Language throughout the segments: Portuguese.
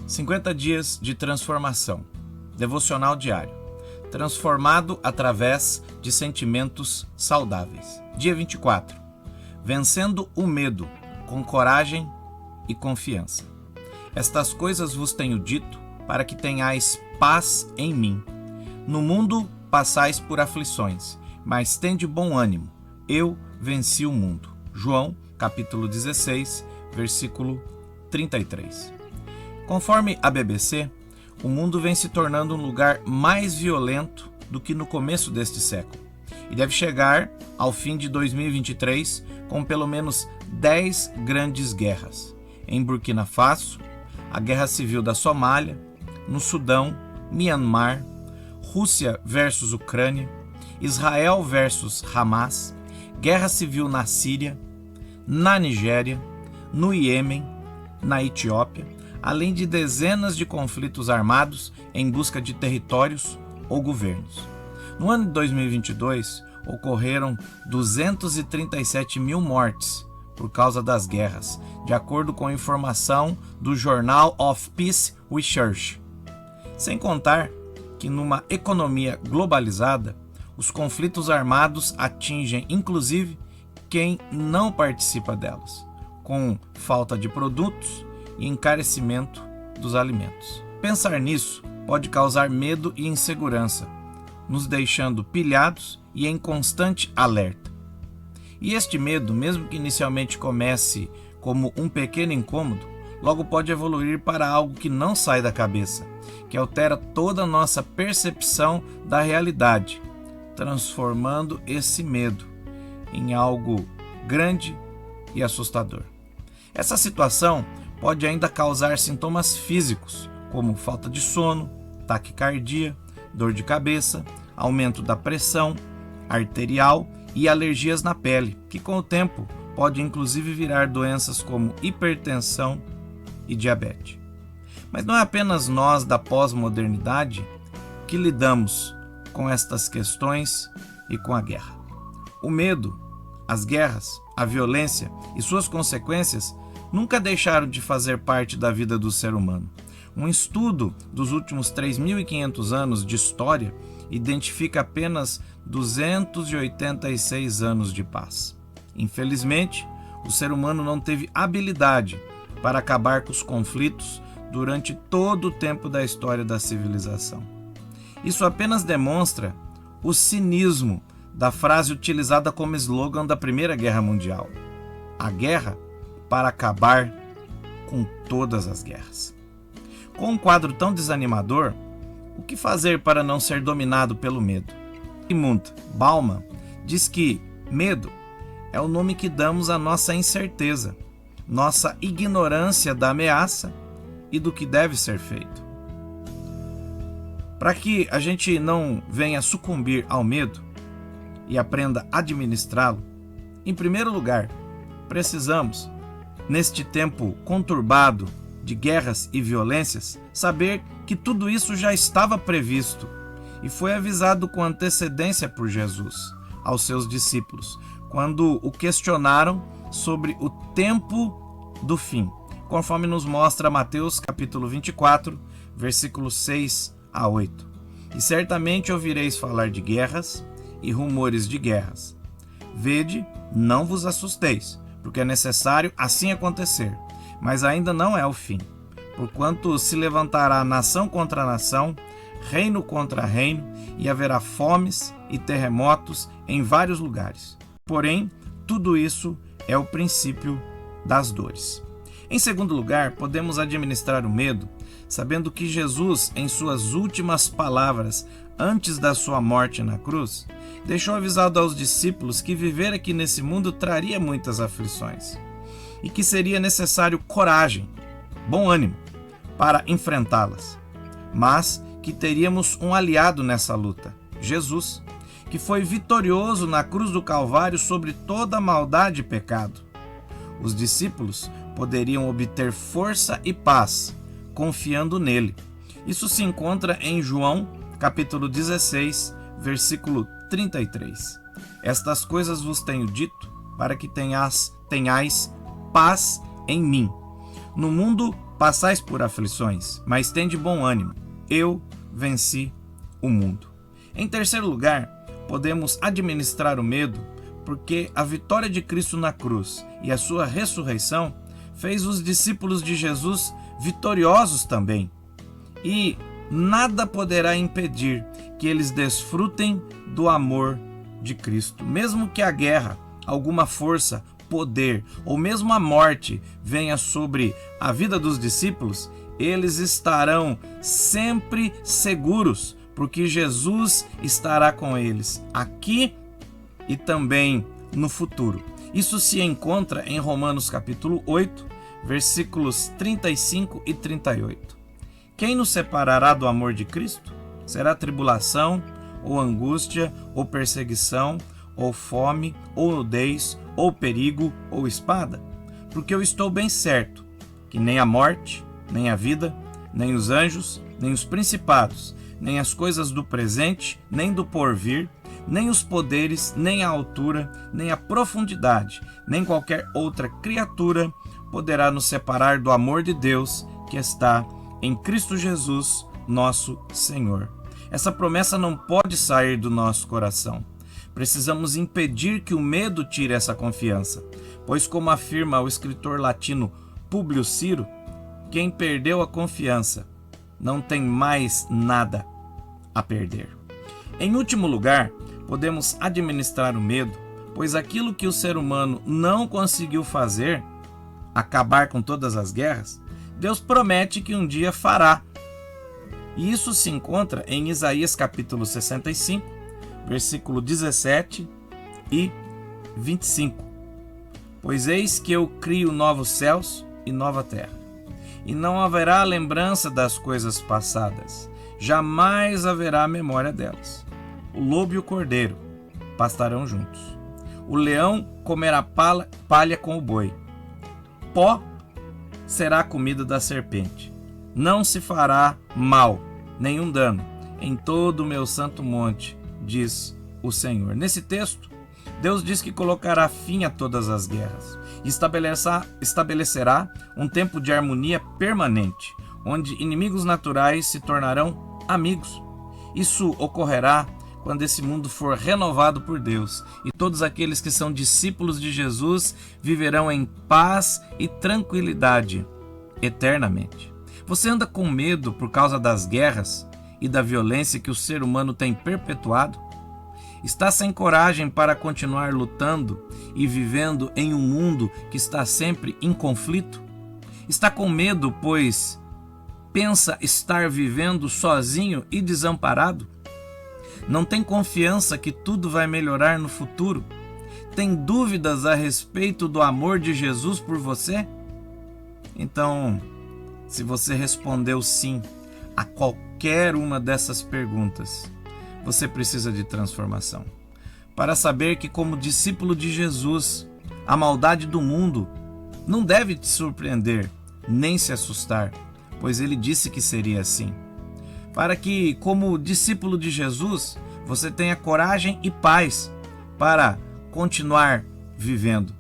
50 dias de transformação. Devocional diário. Transformado através de sentimentos saudáveis. Dia 24. Vencendo o medo com coragem e confiança. Estas coisas vos tenho dito para que tenhais paz em mim. No mundo passais por aflições, mas tende bom ânimo. Eu venci o mundo. João, capítulo 16, versículo 33. Conforme a BBC, o mundo vem se tornando um lugar mais violento do que no começo deste século e deve chegar ao fim de 2023 com pelo menos 10 grandes guerras. Em Burkina Faso, a Guerra Civil da Somália, no Sudão, Myanmar, Rússia versus Ucrânia, Israel versus Hamas, Guerra Civil na Síria, na Nigéria, no Iêmen, na Etiópia, além de dezenas de conflitos armados em busca de territórios ou governos. No ano de 2022, ocorreram 237 mil mortes por causa das guerras, de acordo com informação do Journal of Peace Research. Sem contar que numa economia globalizada, os conflitos armados atingem inclusive quem não participa delas, com falta de produtos e encarecimento dos alimentos. Pensar nisso pode causar medo e insegurança, nos deixando pilhados e em constante alerta. E este medo, mesmo que inicialmente comece como um pequeno incômodo, logo pode evoluir para algo que não sai da cabeça, que altera toda a nossa percepção da realidade, transformando esse medo em algo grande e assustador. Essa situação pode ainda causar sintomas físicos, como falta de sono, taquicardia, dor de cabeça, aumento da pressão arterial e alergias na pele, que com o tempo pode inclusive virar doenças como hipertensão e diabetes. Mas não é apenas nós da pós-modernidade que lidamos com estas questões e com a guerra. O medo, as guerras, a violência e suas consequências nunca deixaram de fazer parte da vida do ser humano. Um estudo dos últimos 3.500 anos de história identifica apenas 286 anos de paz. Infelizmente, o ser humano não teve habilidade para acabar com os conflitos durante todo o tempo da história da civilização. Isso apenas demonstra o cinismo da frase utilizada como slogan da Primeira Guerra Mundial: a guerra para acabar com todas as guerras. Com um quadro tão desanimador, o que fazer para não ser dominado pelo medo? Zygmunt Bauman diz que medo é o nome que damos à nossa incerteza, nossa ignorância da ameaça e do que deve ser feito. Para que a gente não venha sucumbir ao medo e aprenda a administrá-lo, em primeiro lugar, precisamos, neste tempo conturbado de guerras e violências, saber que tudo isso já estava previsto e foi avisado com antecedência por Jesus aos seus discípulos, quando o questionaram sobre o tempo do fim, conforme nos mostra Mateus capítulo 24, versículos 6 a 8. E certamente ouvireis falar de guerras e rumores de guerras. Vede, não vos assusteis, porque é necessário assim acontecer, mas ainda não é o fim. Porquanto se levantará nação contra nação, reino contra reino, e haverá fomes e terremotos em vários lugares. Porém, tudo isso é o princípio das dores. Em segundo lugar, podemos administrar o medo, sabendo que Jesus, em suas últimas palavras antes da sua morte na cruz, deixou avisado aos discípulos que viver aqui nesse mundo traria muitas aflições e que seria necessário coragem, bom ânimo para enfrentá-las, mas que teríamos um aliado nessa luta, Jesus, que foi vitorioso na cruz do Calvário sobre toda a maldade e pecado. Os discípulos poderiam obter força e paz confiando nele. Isso se encontra em João, capítulo 16, versículo 33. Estas coisas vos tenho dito para que tenhais paz em mim. No mundo passais por aflições, mas tende bom ânimo. Eu venci o mundo. Em terceiro lugar, podemos administrar o medo porque a vitória de Cristo na cruz e a sua ressurreição fez os discípulos de Jesus vitoriosos também. E nada poderá impedir que eles desfrutem do amor de Cristo. Mesmo que a guerra, alguma força, poder ou mesmo a morte venha sobre a vida dos discípulos, eles estarão sempre seguros, porque Jesus estará com eles aqui e também no futuro. Isso se encontra em Romanos capítulo 8, versículos 35 e 38. Quem nos separará do amor de Cristo? Será tribulação, ou angústia, ou perseguição, ou fome, ou nudez, ou perigo, ou espada? Porque eu estou bem certo que nem a morte, nem a vida, nem os anjos, nem os principados, nem as coisas do presente, nem do porvir, nem os poderes, nem a altura, nem a profundidade, nem qualquer outra criatura poderá nos separar do amor de Deus que está em Cristo Jesus, nosso Senhor. Essa promessa não pode sair do nosso coração. Precisamos impedir que o medo tire essa confiança, pois, como afirma o escritor latino Públio Ciro, quem perdeu a confiança não tem mais nada a perder. Em último lugar, podemos administrar o medo, pois aquilo que o ser humano não conseguiu fazer, acabar com todas as guerras, Deus promete que um dia fará. E isso se encontra em Isaías capítulo 65, versículo 17 e 25. Pois eis que eu crio novos céus e nova terra, e não haverá lembrança das coisas passadas, jamais haverá memória delas. O lobo e o cordeiro pastarão juntos. O leão comerá palha com o boi. Pó será a comida da serpente. Não se fará mal, nenhum dano, em todo o meu santo monte, diz o Senhor. Nesse texto, Deus diz que colocará fim a todas as guerras e estabelecerá um tempo de harmonia permanente, onde inimigos naturais se tornarão amigos. Isso ocorrerá quando esse mundo for renovado por Deus e todos aqueles que são discípulos de Jesus viverão em paz e tranquilidade eternamente. Você anda com medo por causa das guerras e da violência que o ser humano tem perpetuado? Está sem coragem para continuar lutando e vivendo em um mundo que está sempre em conflito? Está com medo, pois pensa estar vivendo sozinho e desamparado? Não tem confiança que tudo vai melhorar no futuro? Tem dúvidas a respeito do amor de Jesus por você? Então, se você respondeu sim a qualquer uma dessas perguntas, você precisa de transformação. Para saber que, como discípulo de Jesus, a maldade do mundo não deve te surpreender, nem se assustar, pois ele disse que seria assim. Para que, como discípulo de Jesus, você tenha coragem e paz para continuar vivendo.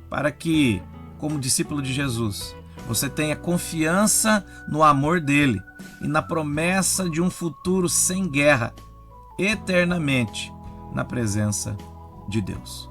Para que, como discípulo de Jesus, você tenha confiança no amor dele e na promessa de um futuro sem guerra, eternamente na presença de Deus.